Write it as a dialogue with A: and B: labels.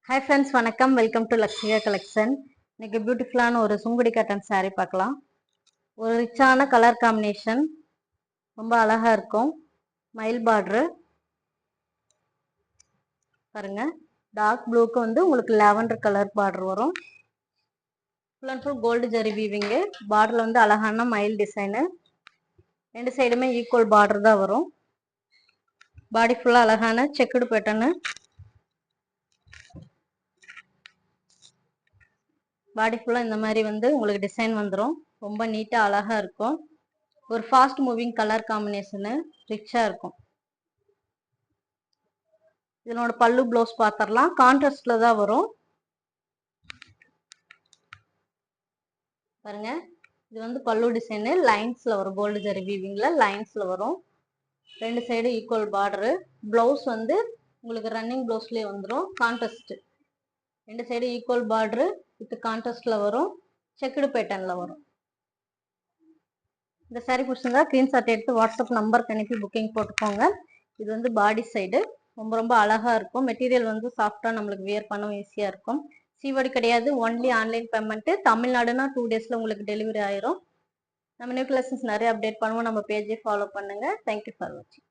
A: Hi friends, வணக்கம். Welcome to Lakshmika collection. இன்னைக்கு பியூட்டிஃபுல்லான ஒரு சுங்குடி காட்டன் saree பார்க்கலாம். ஒரு ரிச்சான கலர் காம்பினேஷன், ரொம்ப அழகா இருக்கும். மயில் பார்டர் பாருங்க. டார்க் ப்ளூக்கு வந்து உங்களுக்கு லாவெண்டர் கலர் பார்டர் வரும். Full and full gold zari weaving. பார்டர்ல வந்து அழகான மயில் டிசைன். ரெண்டு சைடுமே ஈக்குவல் பார்டர் தான் வரும். பாடி ஃபுல்லா அழகான செக்குடு பேட்டர்ன். பாடி ஃபுல்லாக இந்த மாதிரி வந்து உங்களுக்கு டிசைன் வந்துடும். ரொம்ப நீட்டாக அழகாக இருக்கும். ஒரு ஃபாஸ்ட் மூவிங் கலர் காம்பினேஷனு, ரிச்சாக இருக்கும். இதனோட பல்லு ப்ளவுஸ் பார்த்துடலாம். கான்ட்ராஸ்டில் தான் வரும் பாருங்க. இது வந்து பல்லு டிசைனு லைன்ஸில் வரும். கோல்டு ஜரி வீவிங்கில் லைன்ஸில் வரும். ரெண்டு சைடு ஈக்குவல் பார்டரு. ப்ளவுஸ் வந்து உங்களுக்கு ரன்னிங் ப்ளவுஸ்லேயே வந்துடும். கான்ட்ராஸ்ட் ரெண்டு சைடு ஈக்குவல் பார்டரு வித் கான்ட்ராஸ்டில் வரும். செக்குடு பேட்டர்னில் வரும். இந்த சாரீ பிடிச்சிருந்தா ஸ்க்ரீன்ஷாட் எடுத்து வாட்ஸ்அப் நம்பருக்கு அனுப்பி புக்கிங் போட்டுக்கோங்க. இது வந்து பாடி சைடு. ரொம்ப ரொம்ப அழகாக இருக்கும். மெட்டீரியல் வந்து சாஃப்டாக நம்மளுக்கு வியர் பண்ணவும் ஈஸியாக இருக்கும். சிஓடி கிடையாது, ஒன்லி ஆன்லைன் பேமெண்ட்டு. தமிழ்நாடுனா 2 டேஸில் உங்களுக்கு டெலிவரி ஆயிரும். நம்ம நியூ கலெக்ஷன்ஸ் நிறைய அப்டேட் பண்ணுவோம். நம்ம பேஜை ஃபாலோ பண்ணுங்கள். தேங்க்யூ ஃபார் வாட்சிங்.